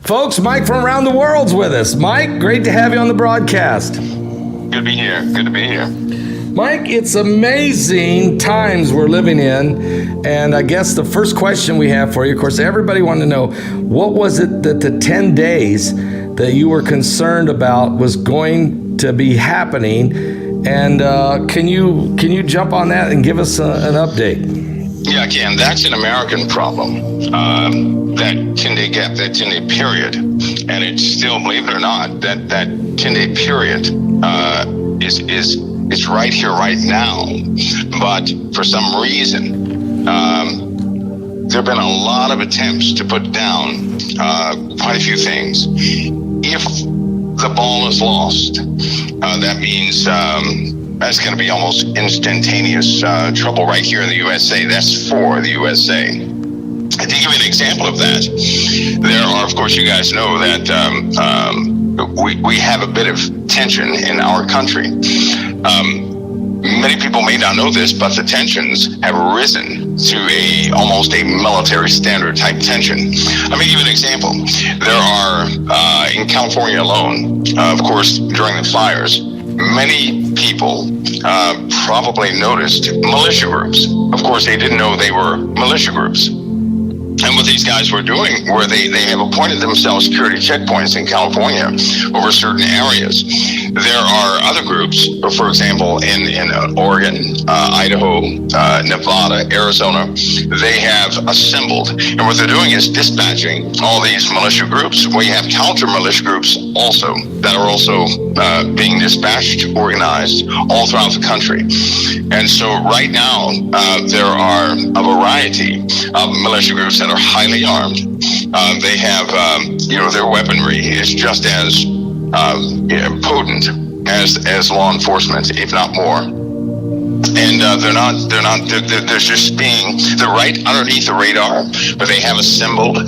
Folks, Mike from around the world's with us. Mike, great to have you on the broadcast. Good to be here. Good to be here. Mike, it's amazing times we're living in. And I guess the first question we have for you, of course, everybody wanted to know, what was it that the 10 days that you were concerned about was going to be happening? And can you jump on that and give us an update? Yeah, I can. That's an American problem. That 10-day gap, that 10-day period, and it's still, believe it or not, that 10-day period is right here, right now. But for some reason, there have been a lot of attempts to put down quite a few things. If the ball is lost, that means that's going to be almost instantaneous trouble right here in the USA. That's for the USA. And to give you an example of that, there are, of course, you guys know that we have a bit of tension in our country. Many people may not know this, but the tensions have risen to almost a military standard type tension. Let me give you an example. There are, in California alone, of course, during the fires, many people probably noticed militia groups. Of course, they didn't know they were militia groups. And what these guys were doing, where they have appointed themselves security checkpoints in California over certain areas. There are other groups, for example, in Oregon, Idaho, Nevada, Arizona, they have assembled. And what they're doing is dispatching all these militia groups. We have counter militia groups also that are also being dispatched, organized all throughout the country. And so right now, there are a variety of militia groups that are highly armed. They have, their weaponry is just as potent as law enforcement, if not more. And they're just they're right underneath the radar, but they have assembled.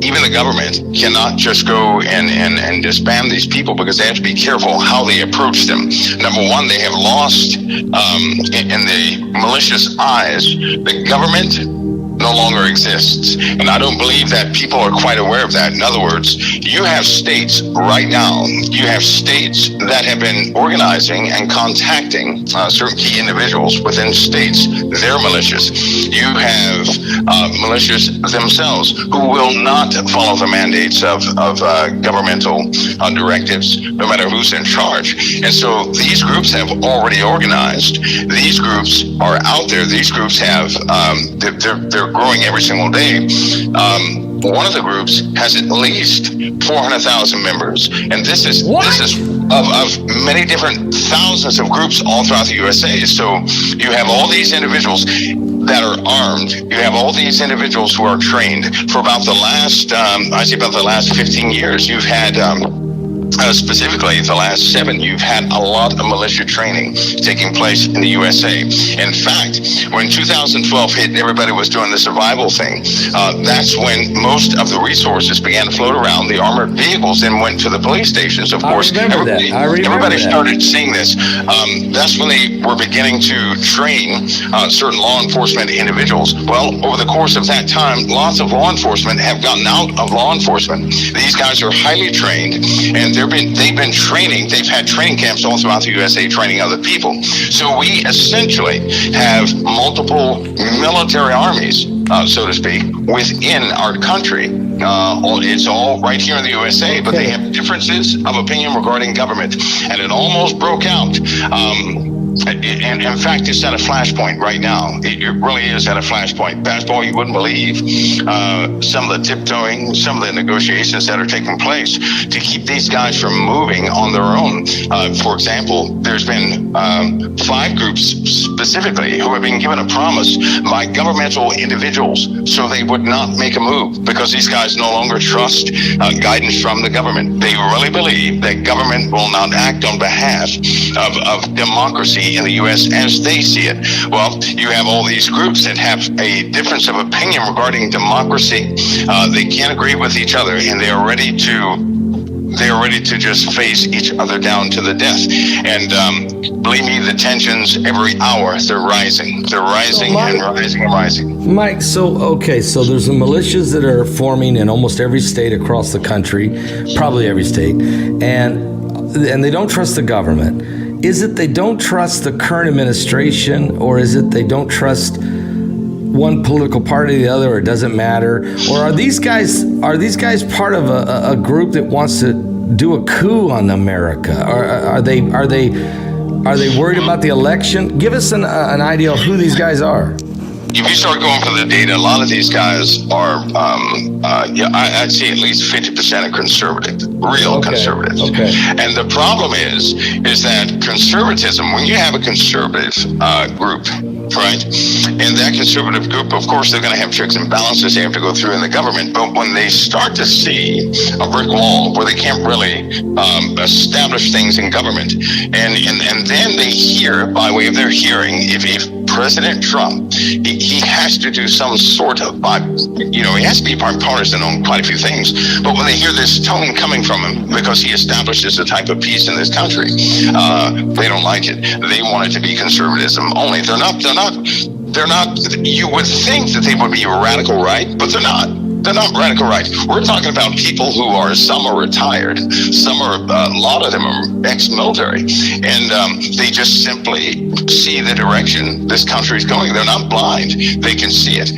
Even the government cannot just go and disband these people, because they have to be careful how they approach them. Number one, they have lost, in the malicious eyes, the government no longer exists. And I don't believe that people are quite aware of that. In other words, you have states right now, you have states that have been organizing and contacting certain key individuals within states, their militias. You have militias themselves who will not follow the mandates of governmental directives, no matter who's in charge. And so these groups have already organized. These groups are out there. These groups have, they're growing every single day. One of the groups has at least 400,000 members, and this is of many different thousands of groups all throughout the USA. So you have all these individuals that are armed. You have all these individuals who are trained. For about the last 15 years, you've had specifically the last 7, you've had a lot of militia training taking place in the USA. In fact, when 2012 hit and everybody was doing the survival thing, that's when most of the resources began to float around. The armored vehicles then went to the police stations. Of course, everybody started seeing this. That's when they were beginning to train certain law enforcement individuals. Well, over the course of that time, lots of law enforcement have gotten out of law enforcement. These guys are highly trained, and they've been training. They've had training camps all throughout the USA training other people. So we essentially have multiple military armies, so to speak, within our country. It's all right here in the USA, but they have differences of opinion regarding government. And it almost broke out. And in fact, it's at a flashpoint right now. It really is at a flashpoint. Basketball, you wouldn't believe some of the tiptoeing, some of the negotiations that are taking place to keep these guys from moving on their own. For example, there's been 5 groups specifically who have been given a promise by governmental individuals so they would not make a move, because these guys no longer trust guidance from the government. They really believe that government will not act on behalf of democracy in the U.S. as they see it. Well, you have all these groups that have a difference of opinion regarding democracy. They can't agree with each other, and they are ready to they are ready to just face each other down to the death. And believe me, the tensions every hour, they're rising. They're rising and rising and rising. Mike, so there's the militias that are forming in almost every state across the country, probably every state, and they don't trust the government. Is it they don't trust the current administration, or is it they don't trust one political party or the other, or it doesn't matter? Or are these guys part of a group that wants to do a coup on America? Or are they worried about the election? Give us an idea of who these guys are. If you start going for the data, a lot of these guys are, I'd say at least 50% are conservative, real conservatives. Okay. And the problem is that conservatism, when you have a conservative group, right? And that conservative group, of course, they're going to have checks and balances they have to go through in the government. But when they start to see a brick wall where they can't really establish things in government, and then they hear, by way of their hearing, if President Trump, he has to do some sort of, he has to be bipartisan on quite a few things. But when they hear this tone coming from him, because he establishes a type of peace in this country, they don't like it. They want it to be conservatism only. They're not, you would think that they would be radical right, but they're not. They're not radical right. We're talking about people who are, some are retired, some are, a lot of them are ex-military, and they just simply see the direction this country is going. They're not blind. They can see it.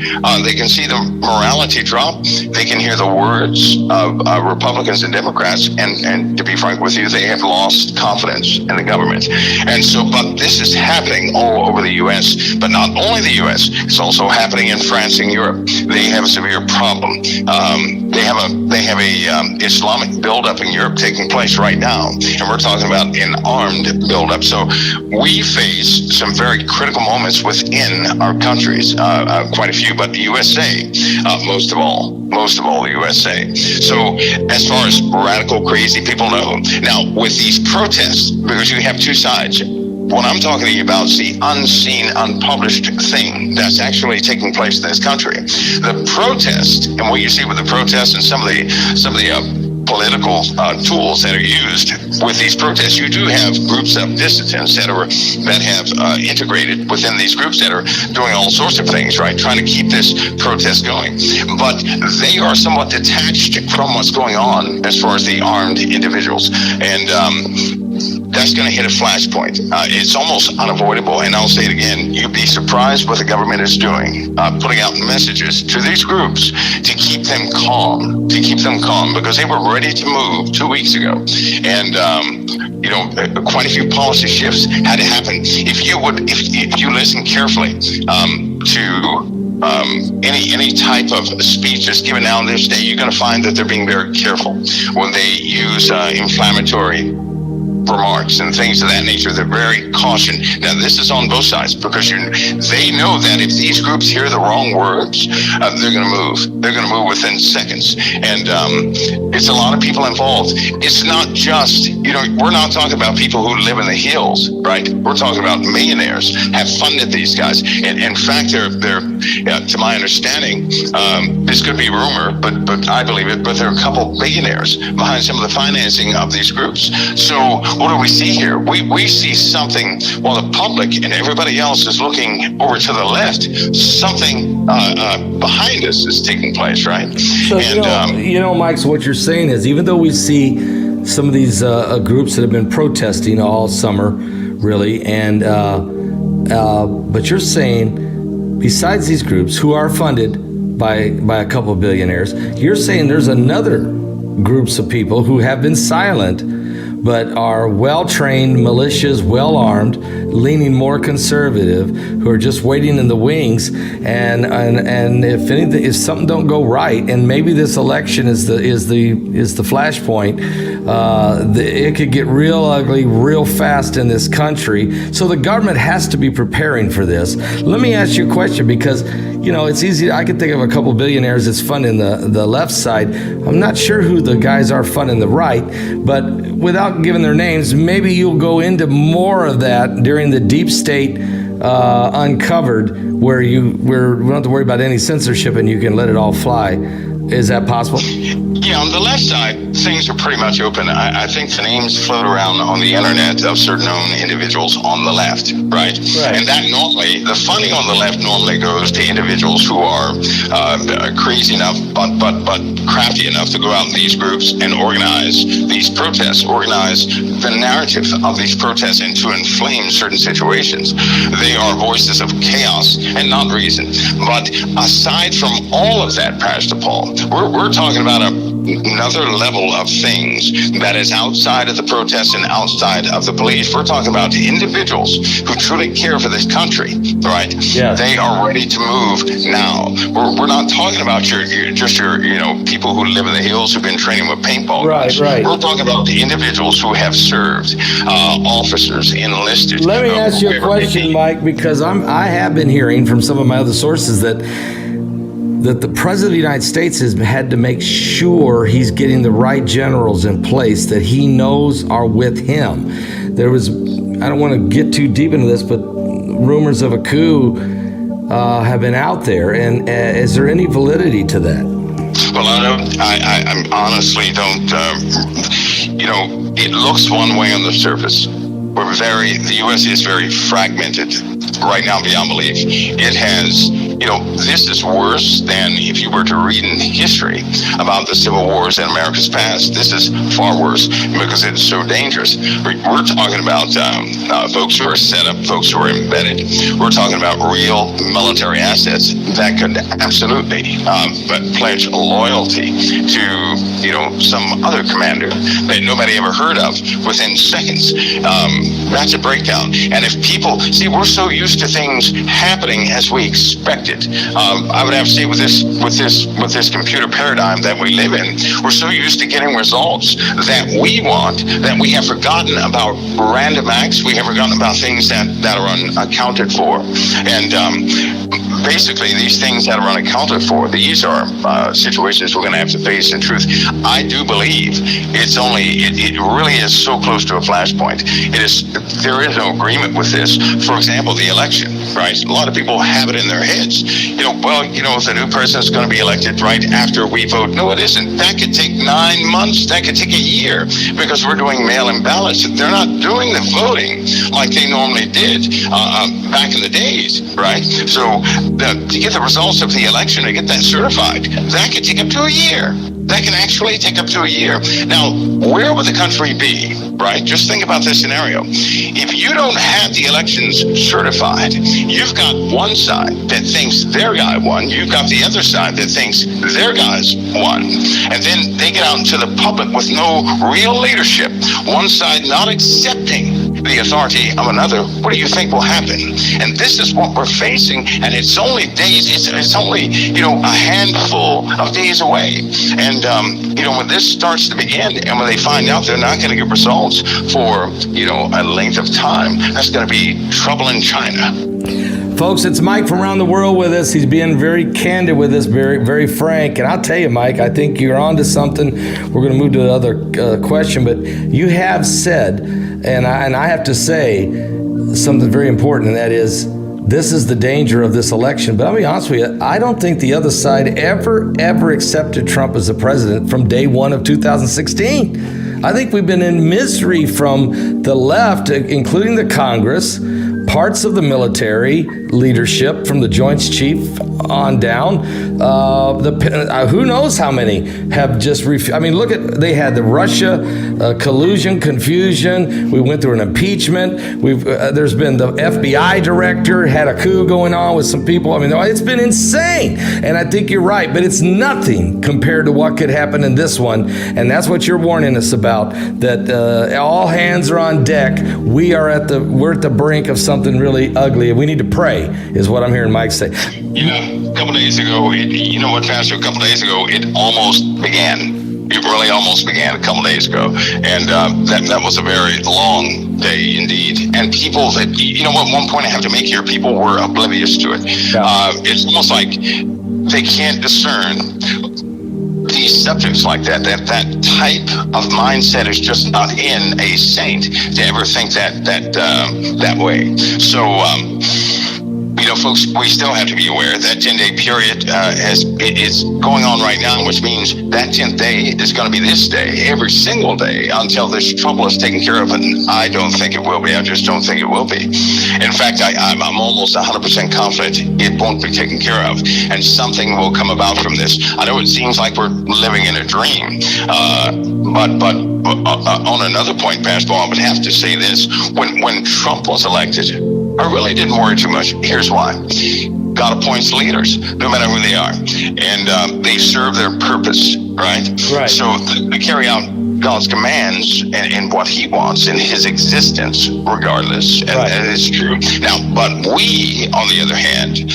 They can see the morality drop. They can hear the words of Republicans and Democrats, and to be frank with you, they have lost confidence in the government. And so, but this is happening all over the U.S., but not only the U.S., it's also happening in France and Europe. They have a severe problem. They have a Islamic buildup in Europe taking place right now, and we're talking about an armed buildup. So we face some very critical moments within our countries, quite a few, but the USA, most of all the USA. So as far as radical, crazy people know, now with these protests, because you have two sides. What I'm talking to you about is the unseen, unpublished thing that's actually taking place in this country. The protest, and what you see with the protests and some of the political tools that are used with these protests, you do have groups of dissidents that have integrated within these groups that are doing all sorts of things, right? Trying to keep this protest going. But they are somewhat detached from what's going on as far as the armed individuals. And that's going to hit a flashpoint. It's almost unavoidable. And I'll say it again, you'd be surprised what the government is doing, putting out messages to these groups to keep them calm, because they were ready to move 2 weeks ago. And, quite a few policy shifts had to happen. If you listen carefully to any type of speech that's given out in this day, you're going to find that they're being very careful when they use inflammatory remarks and things of that nature. They're very cautioned. Now, this is on both sides, because they know that if these groups hear the wrong words, they're going to move. They're going to move within seconds. And it's a lot of people involved. It's not just, we're not talking about people who live in the hills, right? We're talking about millionaires have funded these guys. And in fact, they're to my understanding, this could be rumor, but I believe it, but there are a couple billionaires behind some of the financing of these groups. So what do we see here? We see something, while the public and everybody else is looking over to the left, something behind us is taking place, right? So, and, Mike, so what you're saying is, even though we see some of these groups that have been protesting all summer, really, and but you're saying, besides these groups who are funded by a couple of billionaires, you're saying there's another groups of people who have been silent but are well-trained militias, well-armed, leaning more conservative, who are just waiting in the wings. And if anything, if something don't go right, and maybe this election is the flashpoint, it could get real ugly real fast in this country. So the government has to be preparing for this. Let me ask you a question, because it's easy. I can think of a couple billionaires that's funding the left side. I'm not sure who the guys are funding the right, but without giving their names, maybe you'll go into more of that during the deep state uncovered, where we don't have to worry about any censorship and you can let it all fly. Is that possible? Yeah, on the left side, things are pretty much open. I think the names float around on the internet of certain known individuals on the left, right? And that normally, the funding on the left normally goes to individuals who are crazy enough, but crafty enough to go out in these groups and organize these protests, organize the narrative of these protests, and to inflame certain situations. They are voices of chaos and not reason. But aside from all of that, Pastor Paul, we're talking about another level of things that is outside of the protests and outside of the police. We're talking about individuals who truly care for this country, right? Yes. They are ready to move now. We're not talking about your people who live in the hills who've been training with paintball guns. Right. We're talking about the individuals who have served, officers, enlisted. Let me ask you a question, Mike, because I have been hearing from some of my other sources that the President of the United States has had to make sure he's getting the right generals in place that he knows are with him. There was, I don't want to get too deep into this, but rumors of a coup have been out there. And is there any validity to that? Well, I honestly don't, it looks one way on the surface. The U.S. is very fragmented right now beyond belief. It has, this is worse than if you were to read in history about the civil wars in America's past. This is far worse because it's so dangerous. We're talking about folks who are set up, folks who are embedded. We're talking about real military assets that could absolutely pledge loyalty to, some other commander that nobody ever heard of within seconds. That's a breakdown. And if people see, we're so used to things happening as we expected. I would have to say with this computer paradigm that we live in, we're so used to getting results that we want that we have forgotten about random acts. We have forgotten about things that are unaccounted for. And basically, these things that are unaccounted for, these are situations we're going to have to face. In truth, I do believe it really is so close to a flashpoint. There is no agreement with this. For example, the election, right? A lot of people have it in their heads. The new president's going to be elected right after we vote. No, it isn't. That could take 9 months. That could take a year because we're doing mail-in ballots. They're not doing the voting like they normally did back in the days, right? So to get the results of the election, to get that certified, that could take up to a year. That can actually take up to a year. Now, where would the country be, right? Just think about this scenario. If you don't have the elections certified, you've got one side that thinks their guy won. You've got the other side that thinks their guys won. And then they get out into the public with no real leadership. One side not accepting the authority of another. What do you think will happen? And this is what we're facing. And it's only days. It's only, a handful of days away. And, when this starts to begin and when they find out they're not going to get results for, a length of time, that's going to be trouble in China. Folks, it's Mike from around the world with us. He's being very candid with us, very, very frank. And I'll tell you, Mike, I think you're on to something. We're going to move to the other question, but you have said, and I have to say something very important, and that is, this is the danger of this election. But I'll be honest with you, I don't think the other side ever accepted Trump as the president from day one of 2016. I think we've been in misery from the left, including the Congress, parts of the military leadership from the Joint Chief on down. Who knows how many have just they had the Russia collusion, confusion. We went through an impeachment. There's been the FBI director had a coup going on with some people. It's been insane. And I think you're right, but it's nothing compared to what could happen in this one. And that's what you're warning us about, that all hands are on deck. We're at the brink of something really ugly, and we need to pray, is what I'm hearing Mike say. A couple days ago, Pastor, it almost began. It really almost began a couple days ago. And that was a very long day indeed. And people that, at one point I have to make here, people were oblivious to it. Yeah. It's almost like they can't discern these subjects like that type of mindset is just not in a saint to ever think that way. So, folks, we still have to be aware that 10-day period is going on right now, which means that 10th day is going to be this day, every single day, until this trouble is taken care of. And I don't think it will be. I just don't think it will be. In fact, I'm almost 100% confident it won't be taken care of, and something will come about from this. I know it seems like we're living in a dream, but on another point, Pastor, I would have to say this. When Trump was elected, I really didn't worry too much. Here's why. God appoints leaders, no matter who they are, and they serve their purpose, right? Right. So they carry out God's commands and what He wants in His existence, regardless, and it's true. Now, but we, on the other hand,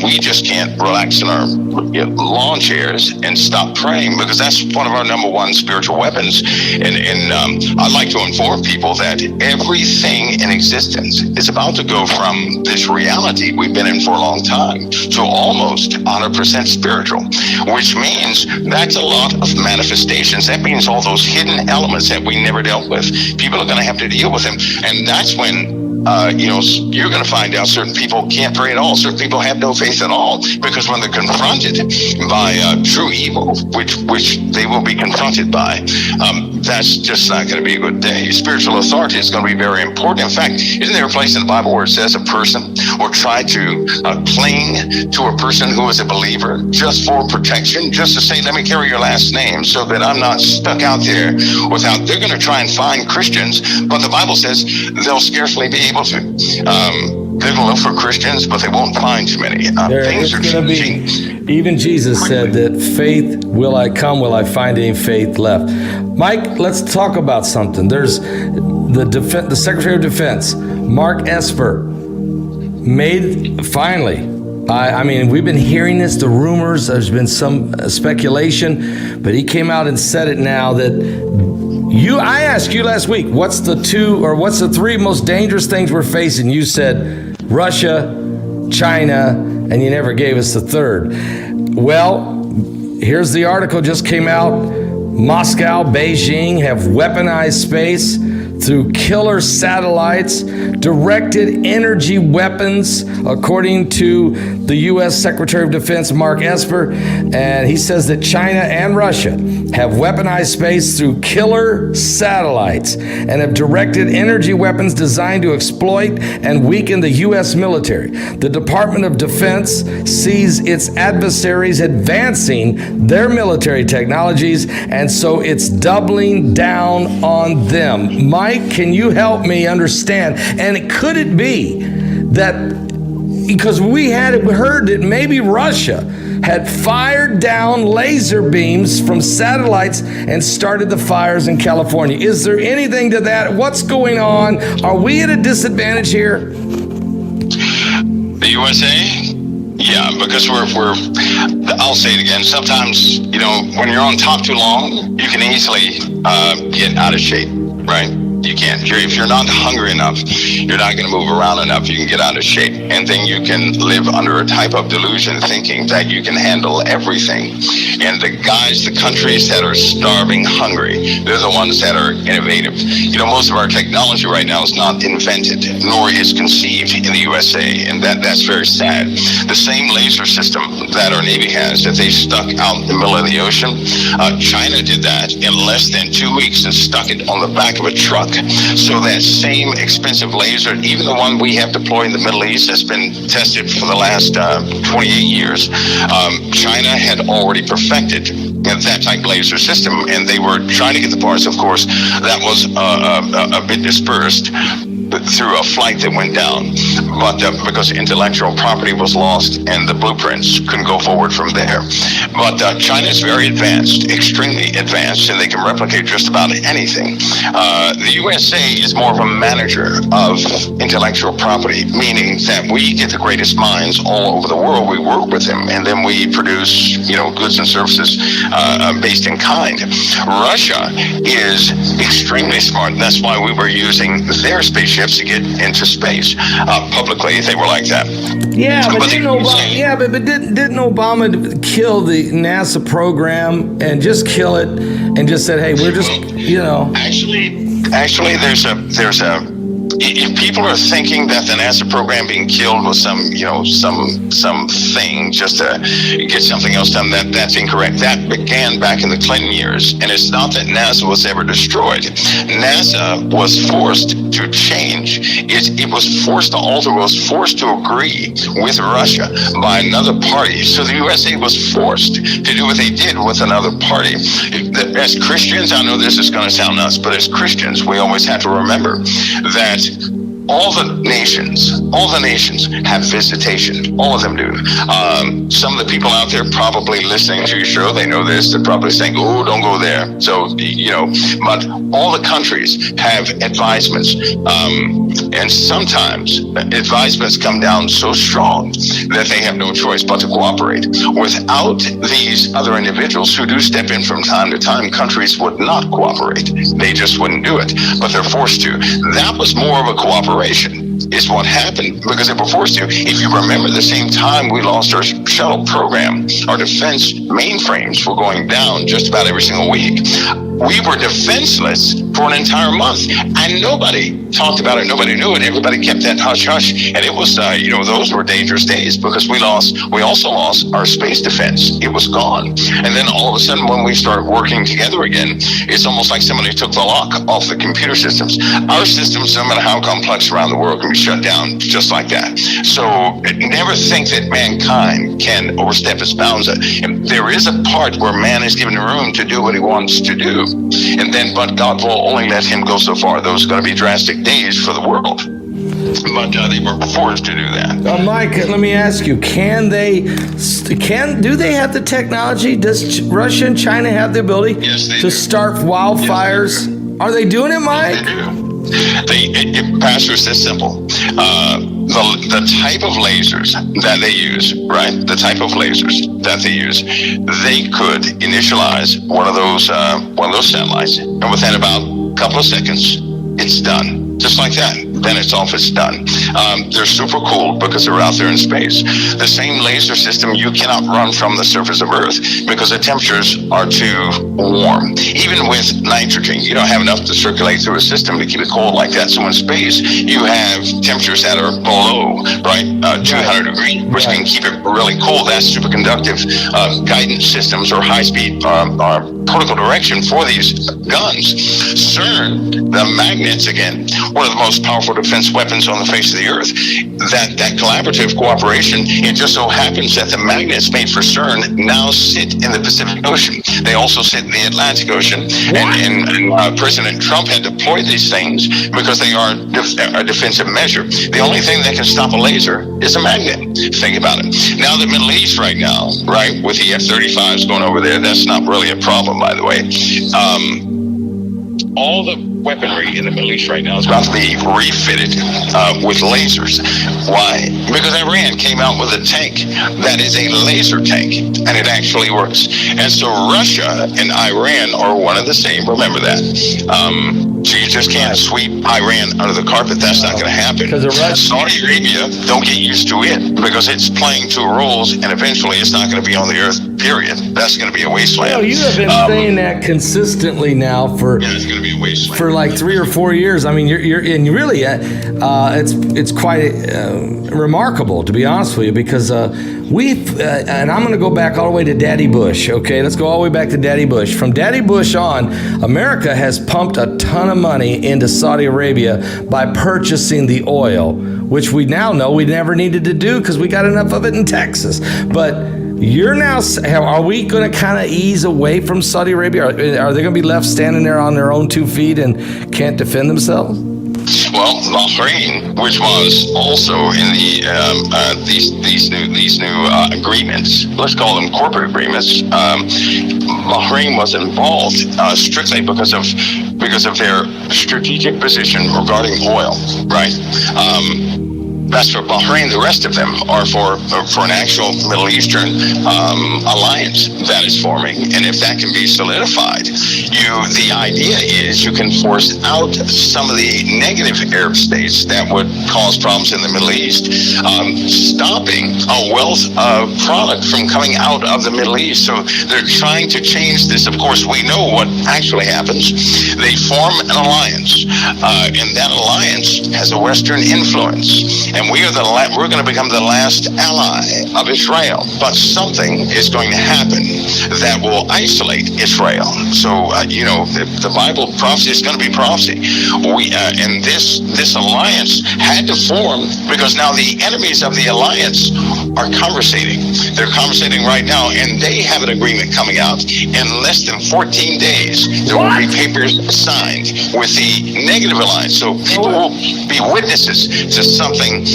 we just can't relax in our lawn chairs and stop praying, because that's one of our number one spiritual weapons. And I'd like to inform people that everything in existence is about to go from this reality we've been in for a long time to almost 100% spiritual, which means that's a lot of manifestations. That means all those hidden elements that we never dealt with, people are going to have to deal with them. And that's when you're going to find out certain people can't pray at all. Certain people have no faith at all, because when they're confronted by true evil, which they will be confronted by, that's just not going to be a good day. Spiritual authority is going to be very important. In fact, isn't there a place in the Bible where it says a person will try to cling to a person who is a believer just for protection, just to say, let me carry your last name so that I'm not stuck out there without. They're going to try and find Christians, but the Bible says they'll scarcely be able to. They're going to look for Christians, but they won't find too many. Things are changing. Even Jesus said that faith, will I come, will I find any faith left? Mike, let's talk about something. There's the Secretary of Defense, Mark Esper, made finally. I mean, we've been hearing this, the rumors, there's been some speculation, but he came out and said it now that I asked you last week, what's the three most dangerous things we're facing? You said Russia, China, and you never gave us the third. Well, here's the article just came out. Moscow, Beijing have weaponized space through killer satellites, directed energy weapons, according to the U.S. Secretary of Defense, Mark Esper. And he says that China and Russia have weaponized space through killer satellites and have directed energy weapons designed to exploit and weaken the U.S. military. The Department of Defense sees its adversaries advancing their military technologies, and so it's doubling down on them. Mike, can you help me understand? And could it be that, because we heard that maybe Russia had fired down laser beams from satellites and started the fires in California? Is there anything to that? What's going on? Are we at a disadvantage here? The USA? Yeah, because I'll say it again, sometimes, when you're on top too long, you can easily get out of shape, right? You can't. If you're not hungry enough, you're not going to move around enough, you can get out of shape. And then you can live under a type of delusion thinking that you can handle everything. And the countries that are starving hungry, they're the ones that are innovative. Most of our technology right now is not invented, nor is conceived in the USA. And that's very sad. The same laser system that our Navy has, that they stuck out in the middle of the ocean, China did that in less than 2 weeks and stuck it on the back of a truck. So that same expensive laser, even the one we have deployed in the Middle East, has been tested for the last 28 years. China had already perfected that type of laser system, and they were trying to get the parts, of course, that was a bit dispersed through a flight that went down, but because intellectual property was lost and the blueprints couldn't go forward from there. But China is very advanced, extremely advanced, and they can replicate just about anything. The USA is more of a manager of intellectual property, meaning that we get the greatest minds all over the world. We work with them, and then we produce, goods and services based in kind. Russia is extremely smart. That's why we were using their spaceships to get into space. Publicly, they were like that. Yeah, but didn't Obama kill the NASA program and just kill it and just said, hey, we're just, Actually, there's if people are thinking that the NASA program being killed was some thing just to get something else done, that's incorrect. That began back in the Clinton years, and it's not that NASA was ever destroyed. NASA was forced to change. It was forced to alter, was forced to agree with Russia by another party. So the USA was forced to do what they did with another party. As Christians, I know this is going to sound nuts, but as Christians, we always have to remember that all the nations have visitation. All of them do. Some of the people out there probably listening to your show, they know this. They're probably saying, "Oh, don't go there." So, but all the countries have advisements. And sometimes advisements come down so strong that they have no choice but to cooperate. Without these other individuals who do step in from time to time, countries would not cooperate. They just wouldn't do it, but they're forced to. That was more of a cooperation is what happened because they were forced to. If you remember, the same time we lost our shuttle program, our defense mainframes were going down just about every single week. We were defenseless for an entire month, and nobody talked about it. Nobody knew it. Everybody kept that hush hush, and it was, those were dangerous days because we also lost our space defense. It was gone, and then all of a sudden, when we started working together again, it's almost like somebody took the lock off the computer systems. Our systems, no matter how complex around the world, can be shut down just like that. So never think that mankind can overstep its bounds. There is a part where man is given room to do what he wants to do. And then, but God will only let him go so far. Those are going to be drastic days for the world. But they were forced to do that. Mike, let me ask you: do they have the technology? Does Russia and China have the ability to start wildfires? Yes, are they doing it, Mike? They do. Pastor, it's this simple. The type of lasers that they use, right? The type of lasers that they use, they could initialize one of those satellites, and within about a couple of seconds, it's done. Just like that. Then it's off, it's done. They're super cool because they're out there in space. The same laser system you cannot run from the surface of Earth because the temperatures are too warm. Even with nitrogen, you don't have enough to circulate through a system to keep it cold like that. So in space, you have temperatures that are below, right, 200 degrees, which can keep it really cold. That's superconductive guidance systems or high-speed protocol direction for these guns. CERN, the magnets, again, one of the most powerful defense weapons on the face of the earth. That collaborative cooperation, it just so happens that the magnets made for CERN now sit in the Pacific Ocean. They also sit in the Atlantic Ocean. And President Trump had deployed these things because they are a defensive measure. The only thing that can stop a laser is a magnet. Think about it. Now the Middle East right now, right, with the F-35s going over there, that's not really a problem, by the way. All the weaponry in the Middle East right now is about to be refitted with lasers. Why? Because Iran came out with a tank that is a laser tank, and it actually works. And so Russia and Iran are one and the same. Remember that. So you just can't sweep Iran under the carpet. That's not going to happen. Saudi Arabia, don't get used to it because it's playing two roles, and eventually it's not going to be on the earth, period. That's going to be a wasteland. You have been saying that consistently now for it's going to be a wasteland. For like 3 or 4 years. I mean, you're and really, it's quite remarkable, to be honest with you, because and I'm going to go back all the way to Daddy Bush. Okay, let's go all the way back to Daddy Bush. From Daddy Bush on, America has pumped a ton of money into Saudi Arabia by purchasing the oil, which we now know we never needed to do because we got enough of it in Texas. But are we going to kind of ease away from Saudi Arabia? Are they going to be left standing there on their own 2 feet and can't defend themselves? Well, Bahrain, which was also in these new agreements, let's call them corporate agreements. Bahrain was involved strictly because of their strategic position regarding oil, right? That's for Bahrain. The rest of them are for an actual Middle Eastern alliance that is forming. And if that can be solidified, the idea is you can force out some of the negative Arab states that would cause problems in the Middle East, stopping a wealth of product from coming out of the Middle East. So they're trying to change this. Of course, we know what actually happens. They form an alliance, and that alliance has a Western influence. And we're going to become the last ally of Israel. But something is going to happen that will isolate Israel. So, the Bible prophecy is going to be prophecy. And this alliance had to form because now the enemies of the alliance are conversating. They're conversating right now, and they have an agreement coming out in less than 14 days. There will be papers signed with the negative alliance. So people will be witnesses to something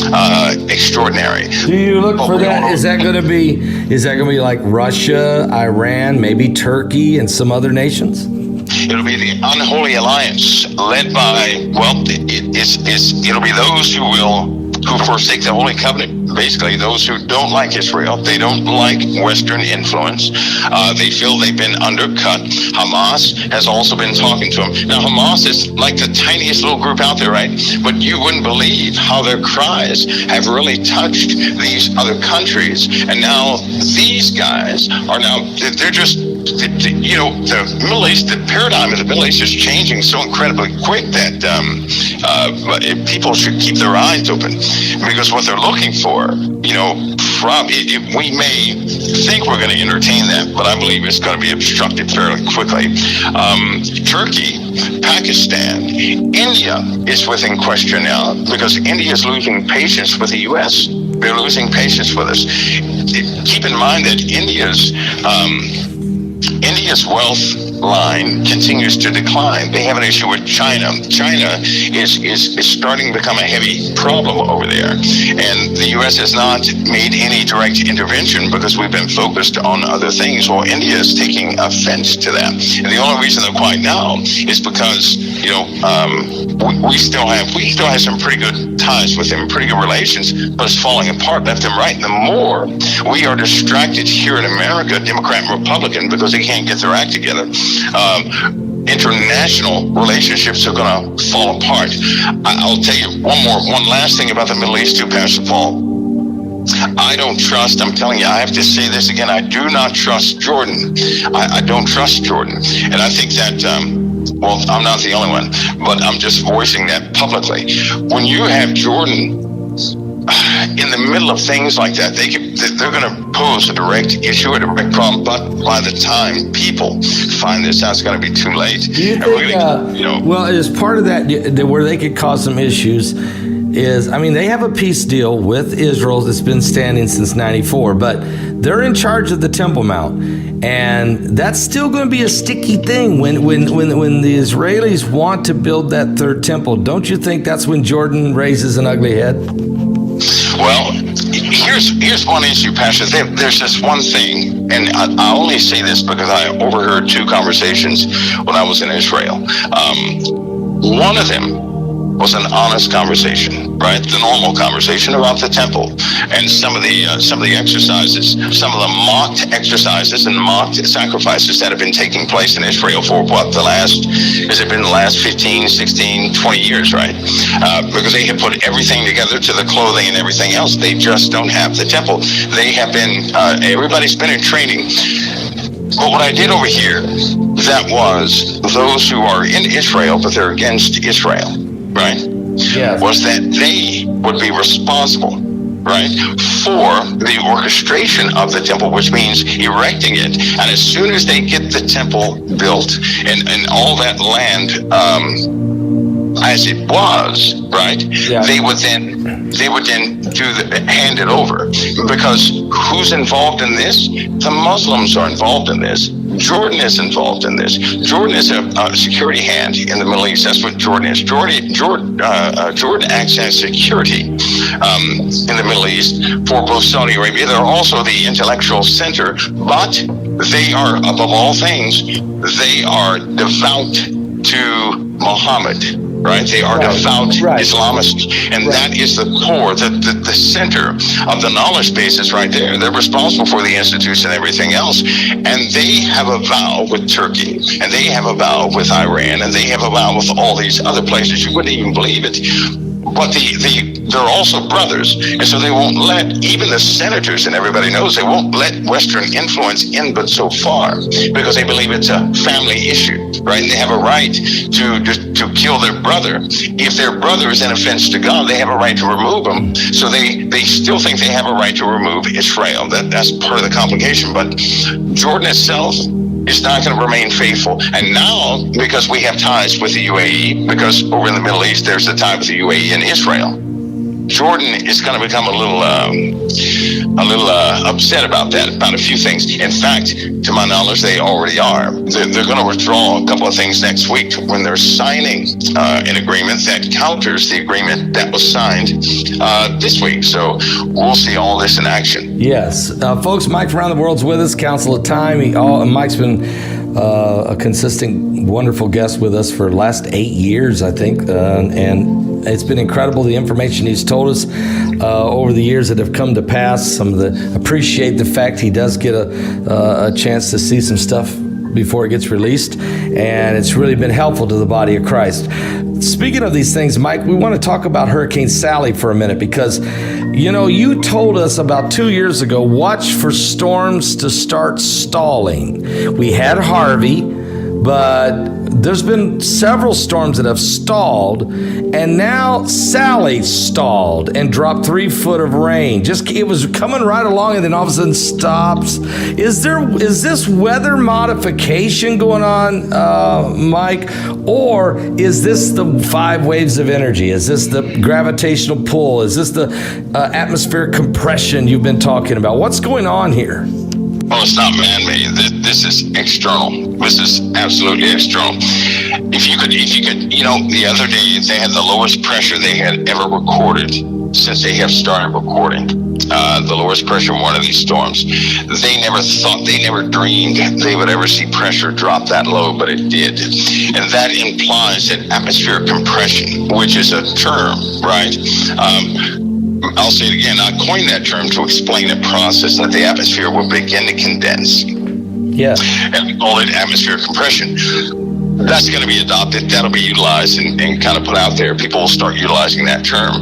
extraordinary. Do you look for that? Is that going to be like Russia, Iran, maybe Turkey, and some other nations? It'll be the unholy alliance led by, it'll be those who forsake the Holy Covenant, basically those who don't like Israel. They don't like Western influence. They feel they've been undercut. Hamas has also been talking to them. Now, Hamas is like the tiniest little group out there, right? But you wouldn't believe how their cries have really touched these other countries. And now these guys they're just, the Middle East, the paradigm of the Middle East is changing so incredibly quick that people should keep their eyes open, because what they're looking for, we may think we're going to entertain that, but I believe it's going to be obstructed fairly quickly. Turkey, Pakistan, India is within question now because India is losing patience with the U.S. They're losing patience with us. Keep in mind that India's wealth line continues to decline. They have an issue with China. China is starting to become a heavy problem over there. And the U.S. has not made any direct intervention because we've been focused on other things. Well, India is taking offense to that. And the only reason they're quiet now is because, we still have some pretty good ties with them, pretty good relations, but it's falling apart left and right. And the more we are distracted here in America, Democrat and Republican, because they can't get their act together, international relationships are going to fall apart. I'll tell you one last thing about the Middle East too, Pastor Paul. I'm telling you, I have to say this again, I do not trust Jordan. I don't trust Jordan. And I think that, I'm not the only one, but I'm just voicing that publicly. When you have Jordan in the middle of things like that, they're going to pose a direct issue, a direct problem. But by the time people find this out, it's going to be too late. Do you think, well, as part of that, where they could cause some issues is, they have a peace deal with Israel that's been standing since '94, but they're in charge of the Temple Mount, and that's still going to be a sticky thing when the Israelis want to build that third temple. Don't you think that's when Jordan raises an ugly head? Well, here's one issue, Pastor. There's this one thing, and I only say this because I overheard two conversations when I was in Israel. One of them was an honest conversation, right? The normal conversation about the temple and some of the exercises, some of the mocked exercises and mocked sacrifices that have been taking place in Israel for the last 15, 16, 20 years, right? Because they have put everything together to the clothing and everything else. They just don't have the temple. They have been, everybody's been in training. But what I did over here, that was those who are in Israel, but they're against Israel, right? Yeah. Was that they would be responsible, right, for the orchestration of the temple, which means erecting it. And as soon as they get the temple built and all that land as it was, right, yeah, they would then hand it over. Because who's involved in this? The Muslims are involved in this. Jordan is involved in this. Jordan is a security hand in the Middle East. That's what Jordan is. Jordan acts as security in the Middle East for both Saudi Arabia. They're also the intellectual center, but they are, above all things, they are devout to Muhammad. Right, they are devout Islamists, and that is the core, the center of the knowledge bases right there. They're responsible for the institutes and everything else, and they have a vow with Turkey, and they have a vow with Iran, and they have a vow with all these other places. You wouldn't even believe it. But they're also brothers, and so they won't let, even the senators, and everybody knows, they won't let Western influence in but so far, because they believe it's a family issue, right? And they have a right to kill their brother. If their brother is an offense to God, they have a right to remove him. So they still think they have a right to remove Israel. That's part of the complication. But Jordan itself is not going to remain faithful. And now, because we have ties with the UAE, because over in the Middle East, there's a tie with the UAE and Israel, Jordan is going to become a little upset about that, about a few things. In fact, to my knowledge, they already are. They're going to withdraw a couple of things next week when they're signing an agreement that counters the agreement that was signed this week. So we'll see all this in action. Yes. Folks, Mike from Around the World's with us, Council of Time. Mike's been a consistent, wonderful guest with us for the last 8 years, I think, and it's been incredible, the information he's told us over the years that have come to pass. Appreciate the fact he does get a chance to see some stuff before it gets released, and it's really been helpful to the body of Christ. Speaking of these things, Mike, we want to talk about Hurricane Sally for a minute, because you told us about 2 years ago, watch for storms to start stalling. We had Harvey, but there's been several storms that have stalled, and now Sally stalled and dropped 3 foot of rain. It was coming right along, and then all of a sudden stops. Is this weather modification going on, Mike, or is this the 5 waves of energy? Is this the gravitational pull? Is this the atmospheric compression you've been talking about? What's going on here? Well, it's not man-made. This is external. This is absolutely external. If you could, the other day they had the lowest pressure they had ever recorded since they have started recording. The lowest pressure in one of these storms. They never dreamed they would ever see pressure drop that low, but it did. And that implies that atmospheric compression, which is a term, right? I'll say it again, I coined that term to explain a process that the atmosphere will begin to condense. Yeah. And we call it atmospheric compression. That's going to be adopted. That'll be utilized and kind of put out there. People will start utilizing that term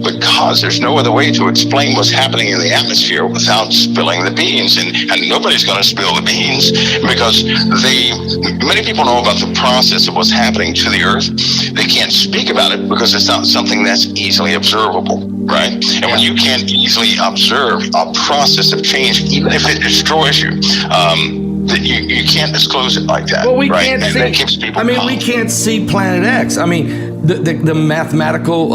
because there's no other way to explain what's happening in the atmosphere without spilling the beans. And nobody's going to spill the beans because many people know about the process of what's happening to the earth. They can't speak about it because it's not something that's easily observable, right? And when you can't easily observe a process of change, even if it destroys you, that you can't disclose it like that. Well, we right? can't and see. That keeps people we can't see Planet X. The mathematical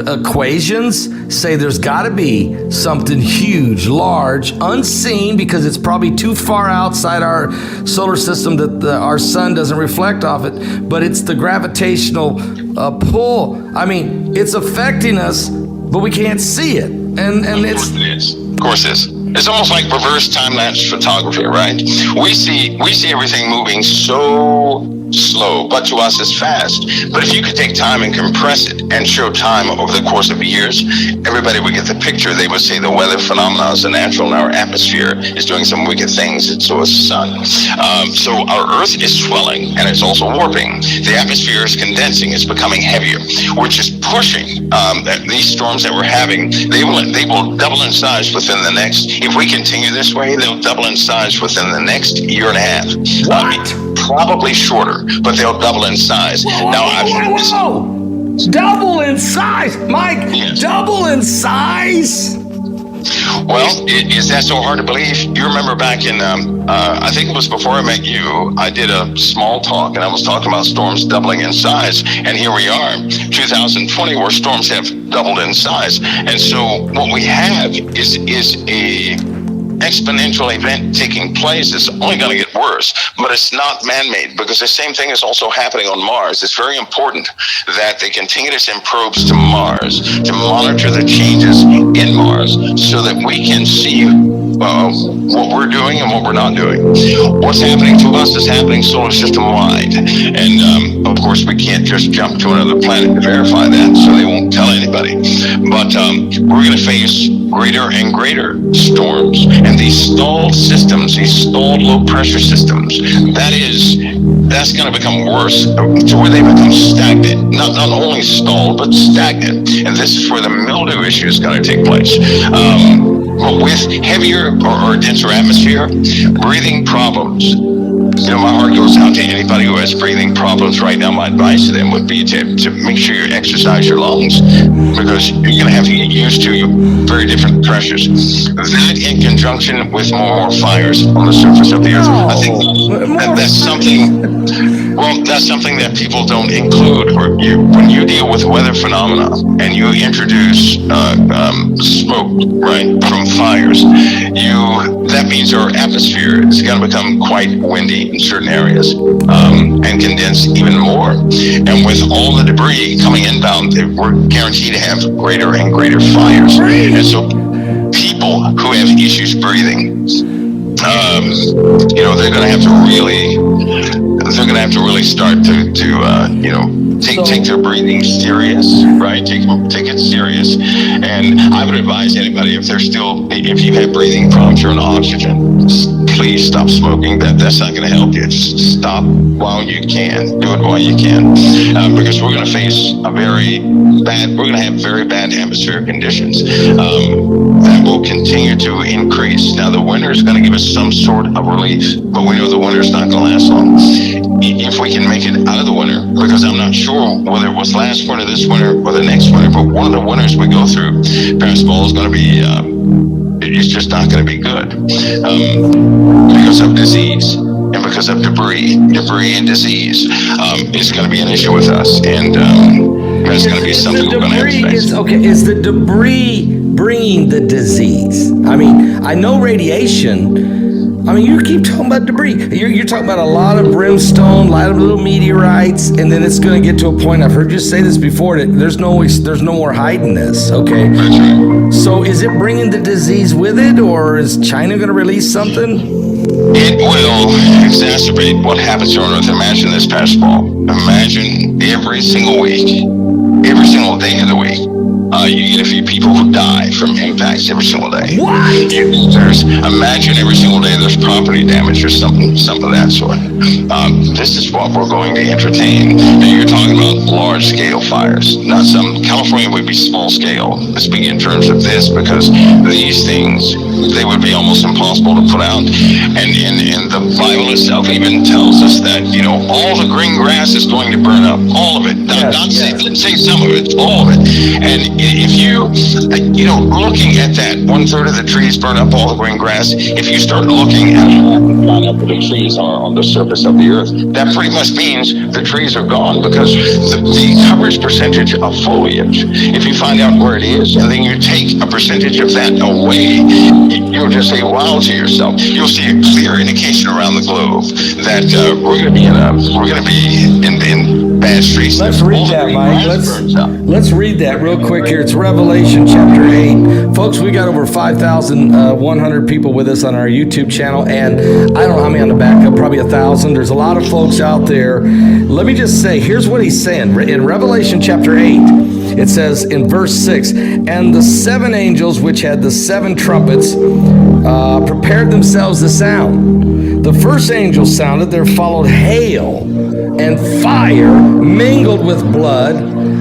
equations say there's got to be something huge, large, unseen, because it's probably too far outside our solar system that our sun doesn't reflect off it. But it's the gravitational pull. It's affecting us, but we can't see it. And it's. Of course it is. It's almost like reverse time-lapse photography, right? We see everything moving so slow, but to us it's fast. But if you could take time and compress it and show time over the course of years, everybody would get the picture. They would say the weather phenomena is natural and our atmosphere is doing some wicked things, and so is the sun. So our Earth is swelling and it's also warping. The atmosphere is condensing, it's becoming heavier, which is pushing these storms that we're having. They will double in size within the next. If we continue this way, they'll double in size within the next year and a half. What? Probably shorter, but they'll double in size. Whoa. Double in size, Mike. Yes. Double in size. Well, is that so hard to believe? You remember back in, I think it was before I met you, I did a small talk and I was talking about storms doubling in size. And here we are, 2020, where storms have doubled in size. And so what we have is a exponential event taking place. It's only going to get worse, but it's not man-made, because the same thing is also happening on Mars. It's very important that they continue to send probes to Mars to monitor the changes in Mars so that we can see what we're doing and what we're not doing. What's happening to us is happening solar system wide, and course, we can't just jump to another planet to verify that, so they won't tell anybody. But we're going to face greater and greater storms. And these stalled systems, these stalled low-pressure systems, that's going to become worse to where they become stagnant. Not only stalled, but stagnant. And this is where the mildew issue is going to take place. But with heavier or denser atmosphere, breathing problems. My heart goes out to anybody who has breathing problems right now. My advice to them would be to make sure you exercise your lungs, because you're going to have to get used to very different pressures. That, in conjunction with more fires on the surface of the earth, I think that's something. Well, that's something that people don't include. When you deal with weather phenomena and you introduce smoke, right, from fires, that means our atmosphere is going to become quite windy in certain areas and condense even more. And with all the debris coming inbound, we're guaranteed to have greater and greater fires. And so people who have issues breathing, they're going to have to really start to take their breathing serious, right? Take it serious. And I would advise anybody, if you have breathing problems, you're on oxygen, please stop smoking. That's not going to help you. Just stop while you can. Do it while you can, because we're going to face we're going to have very bad atmospheric conditions that will continue to increase. Now, the winter is going to give us some sort of relief, but we know the winter is not going to last long. If we can make it out of the winter, because I'm not sure whether it was last winter, this winter, or the next winter, but one of the winters we go through, Paris Ball is going to be, it's just not going to be good because of disease and because of debris and disease. Is going to be an issue with us, and it's going to be something we're going to have to face. Is the debris bringing the disease? I mean, I know radiation. I mean, you keep talking about debris. You're talking about a lot of brimstone, a lot of little meteorites, and then it's going to get to a point. I've heard you say this before. That there's no more hiding this. Okay. So is it bringing the disease with it, or is China going to release something? It will exacerbate what happens on Earth. Imagine this, Pastor Paul. Imagine every single week, every single day of the week, you get a few people who die from impacts every single day. What? Imagine every single day there's property damage or something of that sort. This is what we're going to entertain. Now, you're talking about large-scale fires. Not California would be small-scale, speaking in terms of this, because these things, they would be almost impossible to put out. And the Bible itself even tells us that, all the green grass is going to burn up. All of it. Didn't say some of it, all of it. And if looking at that, 1/3 of the trees burn up, all the green grass. If you start looking at how the trees are on the surface of the earth, that pretty much means the trees are gone, because the coverage percentage of foliage, if you find out where it is, and then you take a percentage of that away, you'll just say wow to yourself. You'll see a clear indication around the globe that we're going to be in bad streets. Let's read that, Mike. Let's read that real quick here. It's Revelation chapter 8. Folks, we got over 5,100 people with us on our YouTube channel, and I don't know how many on the backup, probably 1,000. There's a lot of folks out there. Let me just say, here's what he's saying. In Revelation chapter 8, it says in verse 6, and the 7 angels which had the 7 trumpets prepared themselves to sound. The first angel sounded, there followed hail and fire mingled with blood,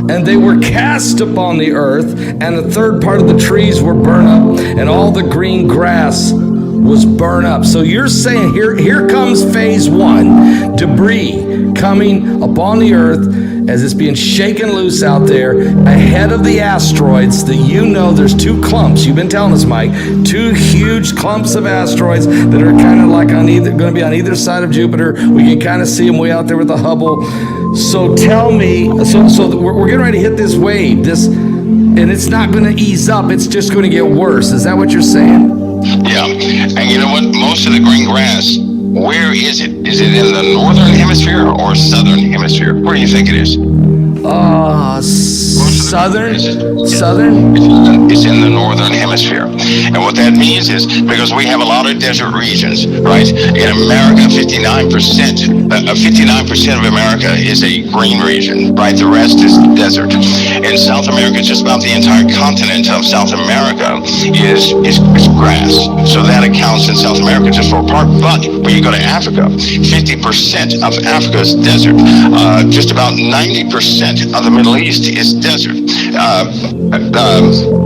and they were cast upon the earth, and a third part of the trees were burned up, and all the green grass was burned up. So you're saying here comes phase 1, debris coming upon the earth as it's being shaken loose out there ahead of the asteroids. There's 2 clumps. You've been telling us, Mike, 2 huge clumps of asteroids that are kind of like going to be on either side of Jupiter. We can kind of see them way out there with the Hubble. So tell me, we're getting ready to hit this wave, and it's not going to ease up. It's just going to get worse. Is that what you're saying? Yeah, and you know what? Most of the green grass, where is it? Is it in the northern hemisphere or southern hemisphere? Where do you think it is? Most of Southern? It's in the northern hemisphere. And what that means is because we have a lot of desert regions, right? In America, 59% of America is a green region, right? The rest is desert. In South America, just about the entire continent of South America is grass. So that accounts in South America just for a part. But when you go to Africa, 50% of Africa is desert. Just about 90% of the Middle East is desert.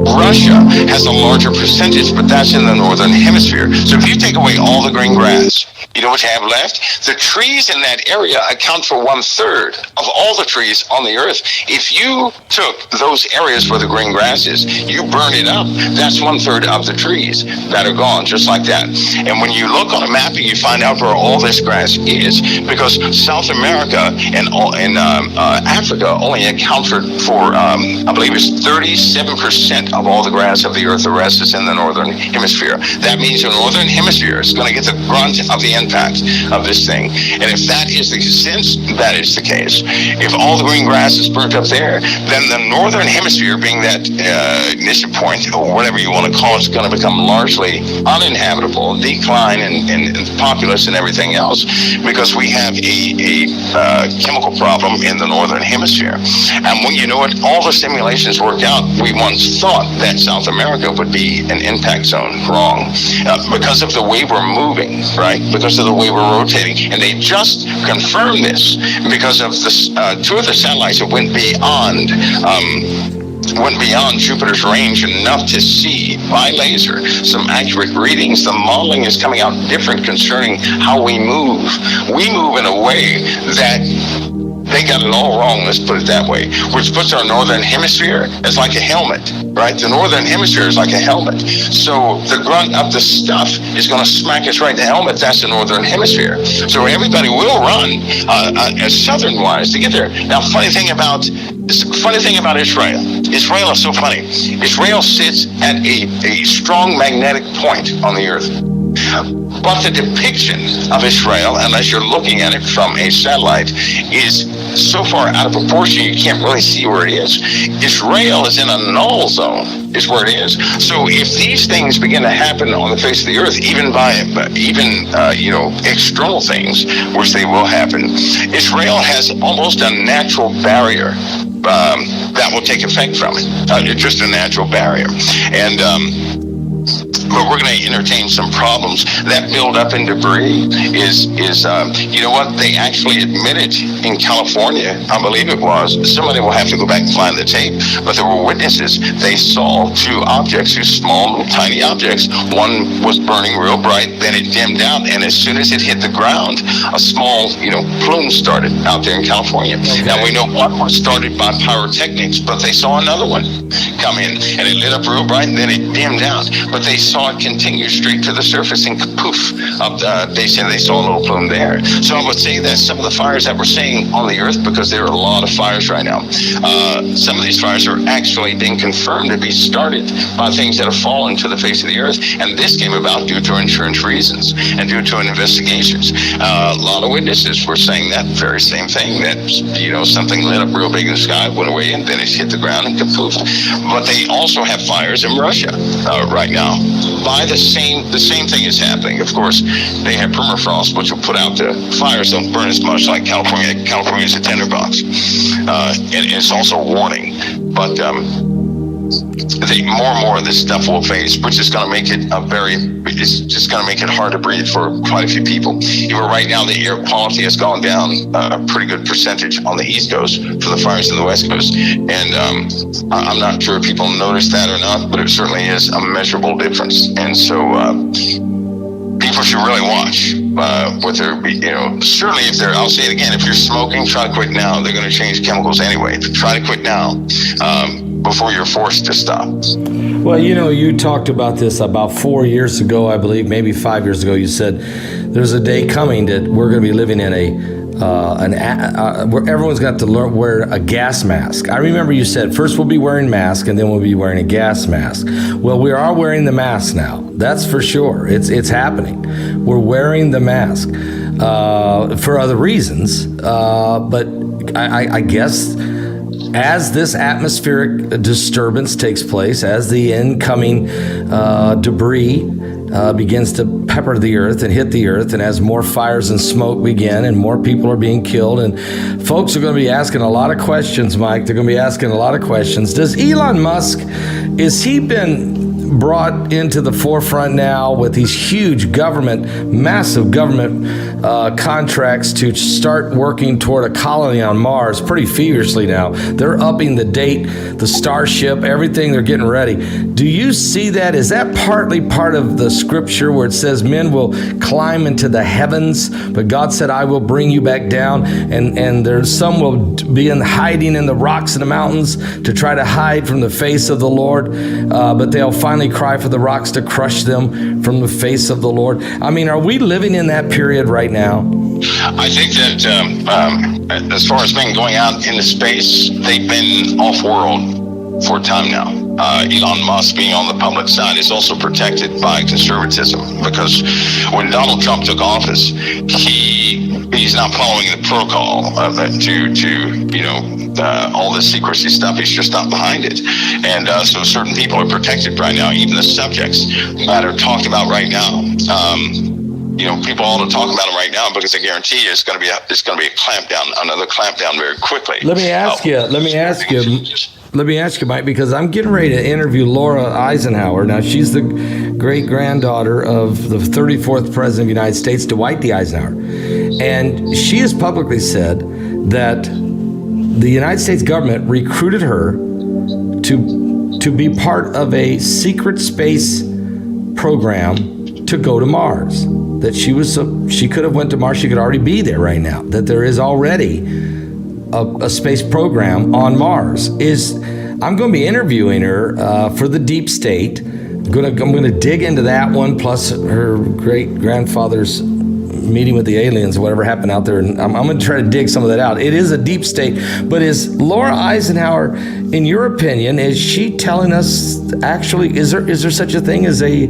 Russia has a larger percentage, but that's in the northern hemisphere. So if you take away all the green grass, you know what you have left? The trees in that area account for 1/3 of all the trees on the earth. If you took those areas where the green grass is, you burn it up, that's 1/3 of the trees that are gone, just like that. And when you look on a map and you find out where all this grass is, because South America and Africa only account for I believe it's 37% of all the grass of the earth. The rest is in the northern hemisphere. That means the northern hemisphere is going to get the brunt of the impact of this thing. And if that is the case, if all the green grass is burnt up there, then the northern hemisphere, being that ignition point or whatever you want to call it, is going to become largely uninhabitable, decline in populace and everything else, because we have a chemical problem in the northern hemisphere. And when you know it, all the simulations worked out. We once thought that South America would be an impact zone. Wrong. Because of the way we're moving, right? Because of the way we're rotating. And they just confirmed this because of the two of the satellites that went beyond Jupiter's range enough to see by laser some accurate readings. The modeling is coming out different concerning how we move. We move in a way that they got it all wrong, let's put it that way, which puts our northern hemisphere as like a helmet, right? The northern hemisphere is like a helmet. So the grunt of the stuff is going to smack us right in the helmet. That's the northern hemisphere. So everybody will run southern-wise to get there. Now, funny thing about Israel. Israel is so funny. Israel sits at a strong magnetic point on the earth. But the depiction of Israel, unless you're looking at it from a satellite, is so far out of proportion you can't really see where it is. Israel is in a null zone, is where it is. So if these things begin to happen on the face of the earth, even external things, which they will happen, Israel has almost a natural barrier that will take effect from it. It's just a natural barrier. And but we're going to entertain some problems. That build-up in debris is you know what? They actually admitted in California, I believe it was, somebody will have to go back and find the tape, but there were witnesses. They saw two objects, two small, little, tiny objects. One was burning real bright, then it dimmed out, and as soon as it hit the ground, a small, plume started out there in California. Okay. Now, we know one was started by pyrotechnics, but they saw another one come in, and it lit up real bright, and then it dimmed out. But they saw it continue straight to the surface and poof, they said they saw a little plume there. So I would say that some of the fires that we're seeing on the earth, because there are a lot of fires right now, some of these fires are actually being confirmed to be started by things that have fallen to the face of the earth, and this came about due to insurance reasons and due to investigations. A lot of witnesses were saying that very same thing, that something lit up real big in the sky, went away, and then it hit the ground and kapoofed. But they also have fires in Russia right now. By the same thing is happening. Of course, they have permafrost, which will put out the fires. Don't burn as much like California. California is a tinderbox. And it's also a warning. But more and more of this stuff will face, which is going to make it it's just going to make it hard to breathe for quite a few people. Even right now, the air quality has gone down a pretty good percentage on the East Coast for the fires on the West Coast. And I'm not sure if people notice that or not, but it certainly is a measurable difference. And so people should really watch what they're, certainly if they're, I'll say it again, if you're smoking, try to quit now. They're going to change chemicals anyway. Try to quit now before you're forced to stop. Well, you talked about this about 4 years ago, I believe, maybe 5 years ago. You said there's a day coming that we're going to be living in where everyone's got to wear a gas mask. I remember you said first we'll be wearing masks and then we'll be wearing a gas mask. Well, we are wearing the mask now. That's for sure. It's happening. We're wearing the mask for other reasons, but I guess as this atmospheric disturbance takes place, as the incoming debris begins to pepper the earth and hit the earth, and as more fires and smoke begin and more people are being killed, and folks are going to be asking a lot of questions, Mike. They're going to be asking a lot of questions. Does Elon Musk, is he been brought into the forefront now with these huge massive government contracts to start working toward a colony on Mars pretty feverishly now? They're upping the date, the Starship, everything, they're getting ready. Do you see that? Is that partly part of the scripture where it says men will climb into the heavens, but God said, I will bring you back down, and there's some will be hiding in the rocks and the mountains to try to hide from the face of the Lord, but they'll finally cry for the rocks to crush them from the face of the Lord. I mean, are we living in that period right now? I think that as far as men going out into space, they've been off-world for a time now. Elon Musk being on the public side is also protected by conservatism, because when Donald Trump took office, he's not following the protocol all this secrecy stuff. He's just not behind it, and so certain people are protected right now. Even the subjects that are talked about right now. People ought to talk about it right now, because I guarantee you it's going to be a clampdown, another clampdown very quickly. Let me ask you, Mike, because I'm getting ready to interview Laura Eisenhower. Now, she's the great-granddaughter of the 34th President of the United States, Dwight D. Eisenhower. And she has publicly said that the United States government recruited her to be part of a secret space program to go to Mars. That she could have went to Mars. She could already be there right now. That there is already a space program on Mars. I'm going to be interviewing her for the deep state. I'm going to dig into that one, plus her great grandfather's meeting with the aliens, whatever happened out there, and I'm going to try to dig some of that out. It is a deep state, but is Laura Eisenhower, in your opinion, is she telling us actually? Is there such a thing as a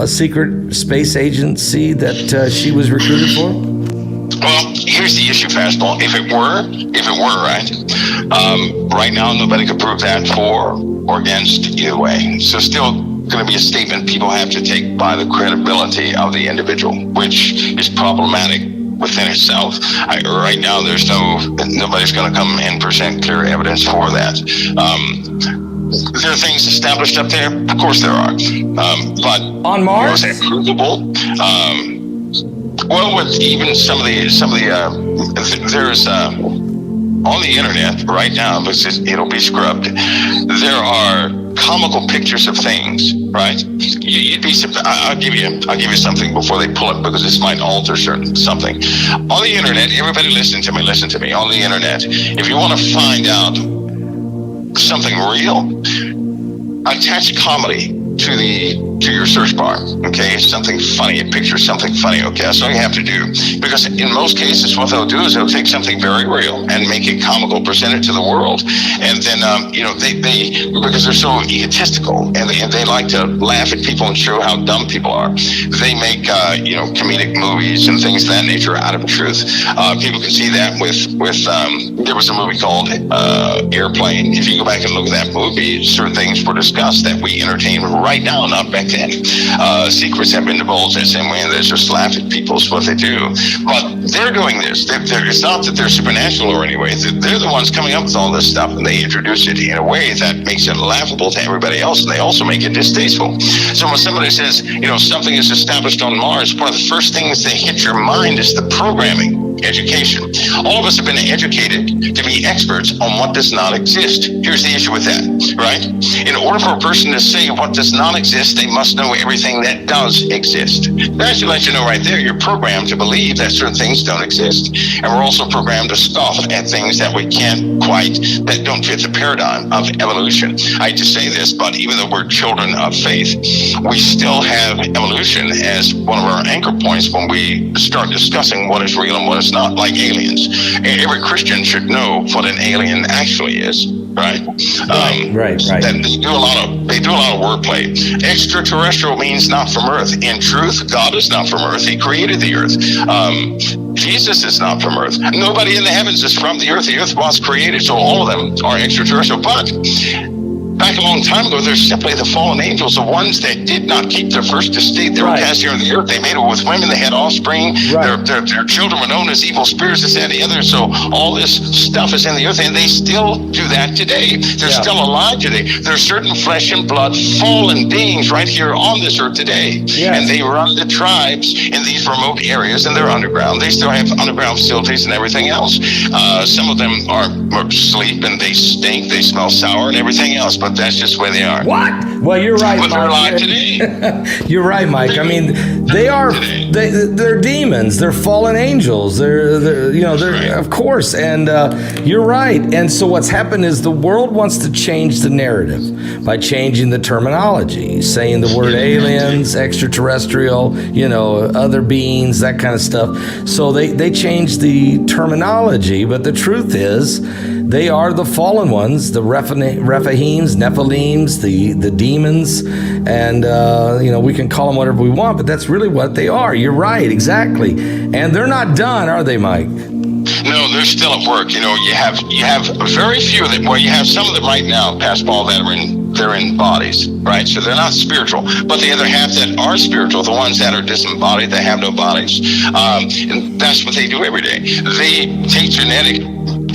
secret space agency that she was recruited for? Well, here's the issue, Fastball. If it were right, right now nobody could prove that for or against either way. So still going to be a statement people have to take by the credibility of the individual, which is problematic within itself. Right now, nobody's going to come in present clear evidence for that. There are things established up there, of course there are, but on Mars, is that provable? Well, with even some of the there's on the internet right now, because it'll be scrubbed. There are comical pictures of things, right? You'd be surprised. I'll give you something before they pull it, because this might alter something. On the internet, everybody listen to me. On the internet, if you want to find out something real, attach comedy to your search bar. Okay, something funny, a picture of something funny. Okay, that's all you have to do, because in most cases what they'll do is they'll take something very real and make it comical, present it to the world, and then they because they're so egotistical and they like to laugh at people and show how dumb people are, they make comedic movies and things of that nature out of truth. People can see that with there was a movie called Airplane. If you go back and look at that movie, certain things were discussed that we entertain right now, not back then. Secrets have been divulged in the same way, and they just laugh at people is what they do. But they're doing this. It's not that they're supernatural or any way. They're the ones coming up with all this stuff, and they introduce it in a way that makes it laughable to everybody else, and they also make it distasteful. So when somebody says, something is established on Mars, one of the first things that hit your mind is the programming. Education. All of us have been educated to be experts on what does not exist. Here's the issue with that, right? In order for a person to say what does not exist, they must know everything that does exist. That should let you know right there, you're programmed to believe that certain things don't exist. And we're also programmed to scoff at things that we can't that don't fit the paradigm of evolution. I hate to say this, but even though we're children of faith, we still have evolution as one of our anchor points when we start discussing what is real and what is not, like aliens. Every Christian should know what an alien actually is, right? Right. They do a lot of wordplay. Extraterrestrial means not from Earth. In truth, God is not from Earth. He created the Earth. Jesus is not from Earth. Nobody in the heavens is from the Earth. The Earth was created, so all of them are extraterrestrial. But back a long time ago, there's simply the fallen angels, the ones that did not keep their first estate. They were cast here on the earth. They made it with women. They had offspring. Their children were known as evil spirits, this and the other. So all this stuff is in the earth, and they still do that today. They're still alive today. There's certain flesh and blood fallen beings right here on this earth today. And they run the tribes in these remote areas, and they're underground. They still have underground facilities and everything else. Some of them are asleep, and they stink. They smell sour and everything else. But that's just where they are. What? Well, you're right, but Mike. They're alive today. You're right, Mike. I mean, they're demons. They're fallen angels. They're of course. And you're right. And so what's happened is the world wants to change the narrative by changing the terminology, saying the word aliens, extraterrestrial, other beings, that kind of stuff. So they change the terminology, but the truth is, they are the fallen ones, the Rephahims, Nephilims, the demons, and we can call them whatever we want, but that's really what they are. You're right, exactly. And they're not done, are they, Mike? No, they're still at work. You have very few of them. Well, you have some of them right now, Pastor Paul, they're in bodies, right? So they're not spiritual. But the other half that are spiritual, the ones that are disembodied, they have no bodies. And that's what they do every day. They take genetic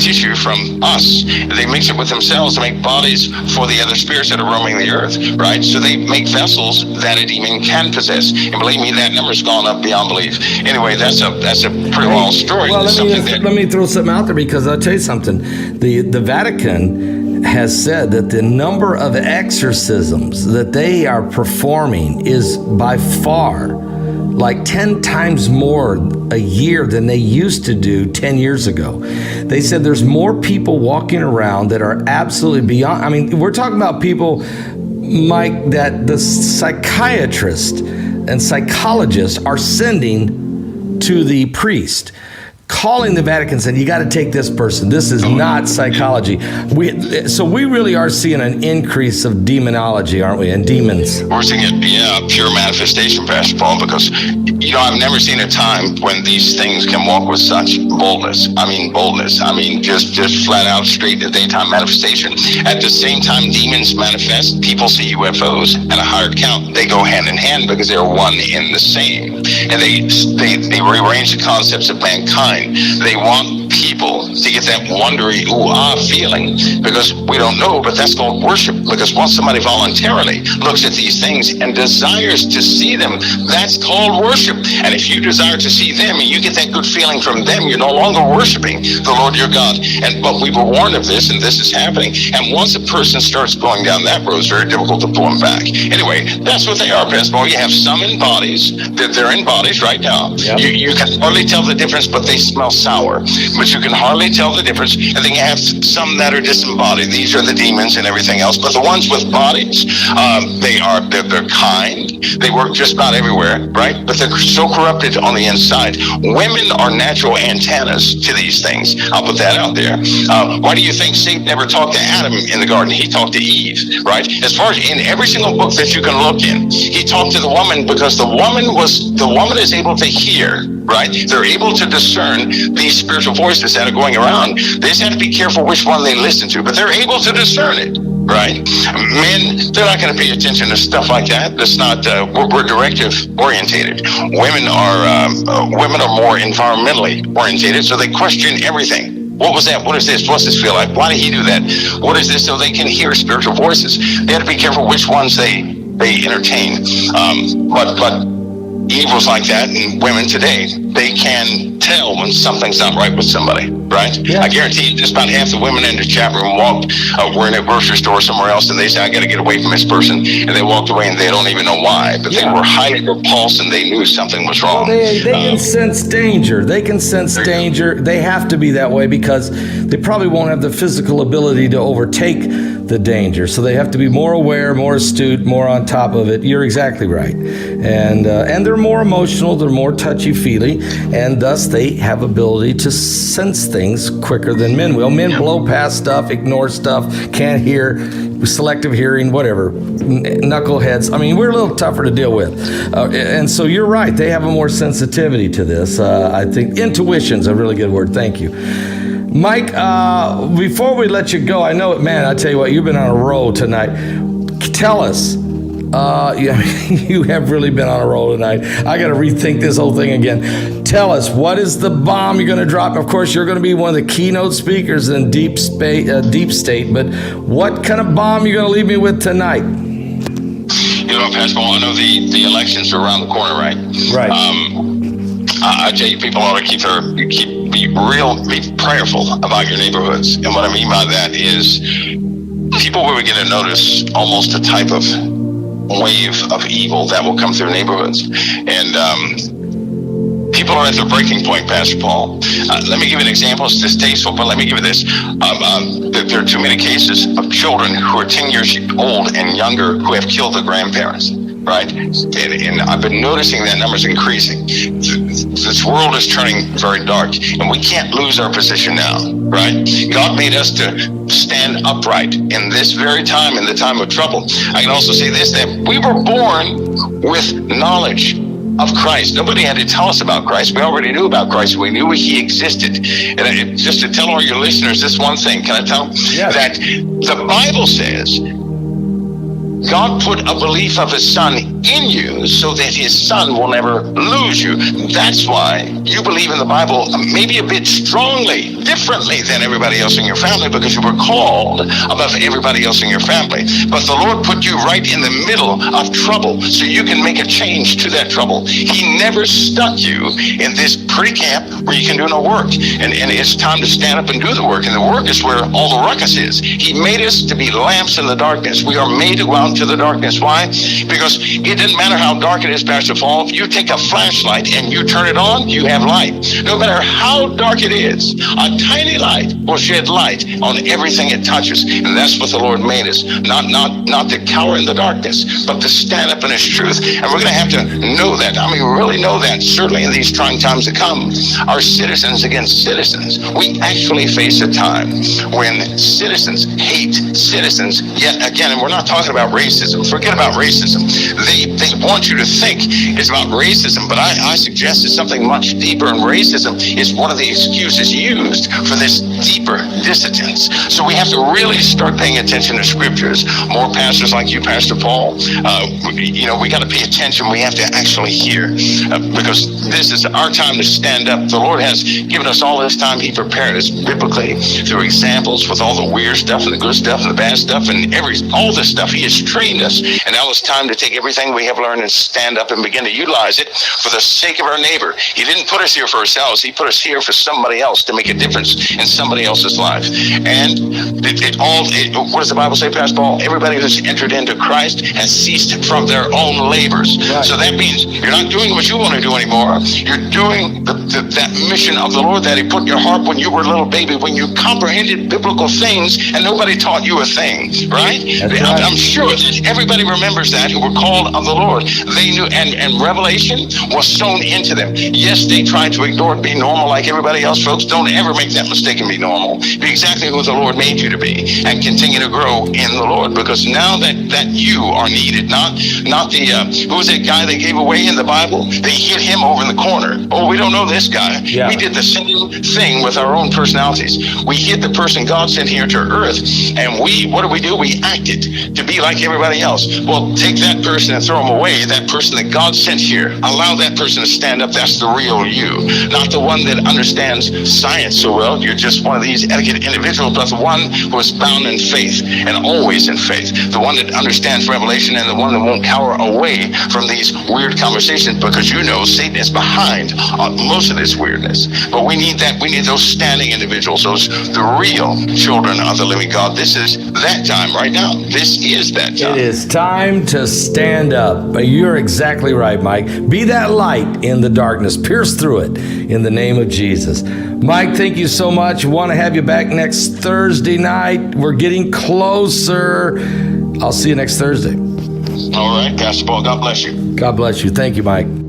tissue from us, and they mix it with themselves to make bodies for the other spirits that are roaming the earth, right? So they make vessels that a demon can possess, and believe me, that number's gone up beyond belief. Anyway, that's a pretty long story. Well, let me throw something out there, because I'll tell you something. The Vatican has said that the number of exorcisms that they are performing is by far like 10 times more a year than they used to do 10 years ago. They said there's more people walking around that are absolutely beyond. I mean, we're talking about people, Mike, that the psychiatrists and psychologists are sending to the priest, calling the Vatican saying, you got to take this person. This is not psychology. So we really are seeing an increase of demonology, aren't we? And demons. We're seeing it, pure manifestation, Pastor Paul, because, I've never seen a time when these things can walk with such boldness. I mean, just flat out straight to daytime manifestation. At the same time, demons manifest. People see UFOs at a higher count. They go hand in hand because they're one in the same. And they rearrange the concepts of mankind. They want people to get that wondery feeling, because we don't know, but that's called worship. Because once somebody voluntarily looks at these things and desires to see them, that's called worship. And if you desire to see them and you get that good feeling from them, you're no longer worshiping the Lord your God. But we were warned of this, and this is happening. And once a person starts going down that road, it's very difficult to pull them back. Anyway, that's what they are, Pastor Paul. You have some in bodies. They're in bodies right now. Yep. You can hardly tell the difference, but they smell sour. But you can hardly tell the difference. And then you have some that are disembodied. These are the demons and everything else. But the ones with bodies, they're kind. They work just about everywhere, right? But they're so corrupted on the inside. Women are natural antennas to these things. I'll put that out there. Why do you think Satan never talked to Adam in the garden? He talked to Eve, right? As far as in every single book that you can look in, he talked to the woman, because the woman is able to hear, right? They're able to discern these spiritual voices that are going around. They just have to be careful which one they listen to, but they're able to discern it, right? Men, they're not going to pay attention to stuff like that. That's not. We're directive orientated. Women are more environmentally orientated, so they question everything. What was that? What is this? What's this feel like? Why did he do that? What is this? So they can hear spiritual voices. They have to be careful which ones they entertain. But evil's like that, and women today, they can tell when something's not right with somebody, right? Yeah. I guarantee you, just about half the women in the chat room were in a grocery store somewhere else, and they say, I got to get away from this person, and they walked away, and they don't even know why, but they were highly repulsed, and they knew something was wrong. They can sense danger. They can sense danger. They have to be that way, because they probably won't have the physical ability to overtake the danger. So they have to be more aware, more astute, more on top of it. You're exactly right. And they're more emotional, they're more touchy-feely, and thus they have ability to sense things quicker than men will. Men blow past stuff, ignore stuff, can't hear, selective hearing, whatever, knuckleheads. I mean, we're a little tougher to deal with. And so you're right, they have a more sensitivity to this. I think intuition's a really good word. Thank you. Mike, before we let you go, I know, man, I tell you what, you've been on a roll tonight. Tell us, you have really been on a roll tonight. I got to rethink this whole thing again. Tell us, what is the bomb you're going to drop? Of course, you're going to be one of the keynote speakers in Deep State, but what kind of bomb you going to leave me with tonight? You know, Pastor Paul, I know the elections are around the corner, right? Right. I tell you, people ought to be prayerful about your neighborhoods. And what I mean by that is people will begin to notice almost a type of wave of evil that will come through neighborhoods. And people are at their breaking point, Pastor Paul. Let me give you an example. It's distasteful, but let me give you this. There are too many cases of children who are 10 years old and younger who have killed their grandparents. Right, and I've been noticing that number's increasing. This world is turning very dark, and we can't lose our position now. Right, God made us to stand upright in this very time, in the time of trouble. I can also say this: that we were born with knowledge of Christ. Nobody had to tell us about Christ. We already knew about Christ. We knew He existed. And just to tell all your listeners this one thing, can I tell them that the Bible says God put a belief of His Son in you so that His Son will never lose you. That's why you believe in the Bible maybe a bit strongly, differently than everybody else in your family, because you were called above everybody else in your family. But the Lord put you right in the middle of trouble so you can make a change to that trouble. He never stuck you in this pretty camp where you can do no work. And it's time to stand up and do the work. And the work is where all the ruckus is. He made us to be lamps in the darkness. We are made to go out into the darkness. Why? Because it doesn't matter how dark it is, Pastor Paul. If you take a flashlight and you turn it on, you have light. No matter how dark it is, a tiny light will shed light on everything it touches. And that's what the Lord made us. Not to cower in the darkness, but to stand up in His truth. And we're going to have to know that. I mean, really know that, certainly in these trying times to come. Our citizens against citizens. We actually face a time when citizens hate citizens yet again. And we're not talking about racism. Forget about racism. They want you to think it's about racism, but I suggest it's something much deeper, and racism is one of the excuses used for this deeper dissidence. So we have to really start paying attention to scriptures. More pastors like you, Pastor Paul, we got to pay attention. We have to actually hear, because this is our time to stand up. The Lord has given us all this time. He prepared us biblically through examples with all the weird stuff and the good stuff and the bad stuff and all this stuff. He has trained us, and now it's time to take everything we have learned and stand up and begin to utilize it for the sake of our neighbor. He didn't put us here for ourselves. He put us here for somebody else, to make a difference in somebody else's life. And what does the Bible say, Pastor Paul? Everybody who's entered into Christ has ceased from their own labors. Right. So that means you're not doing what you want to do anymore. You're doing that mission of the Lord that He put in your heart when you were a little baby, when you comprehended biblical things and nobody taught you a thing, right? Right. I'm sure that everybody remembers that who were called of the Lord. They knew, and revelation was sown into them. Yes, they tried to ignore it, be normal like everybody else. Folks, don't ever make that mistake and be normal. Be exactly who the Lord made you to be, and continue to grow in the Lord, because now that you are needed, not the who was that guy they gave away in the Bible? They hid him over in the corner. Oh, we don't know this guy. Yeah. We did the same thing with our own personalities. We hid the person God sent here to earth, and what do? We acted to be like everybody else. Well, take that person and throw him away. That person that God sent here, allow that person to stand up. That's the real you, not the one that understands science so well. You're just one of these educated individuals, but the one who is bound in faith and always in faith, the one that understands revelation, and the one that won't cower away from these weird conversations, because you know Satan is behind most of this weirdness. But we need that. We need those standing individuals, the real children of the living God. This is that time right now. This is that time. It is time to stand up. But you're exactly right, Mike. Be that light in the darkness. Pierce through it in the name of Jesus. Mike, thank you so much. Want to have you back next Thursday night. We're getting closer. I'll see you next Thursday. All right, Pastor Paul. God bless you. God bless you. Thank you, Mike.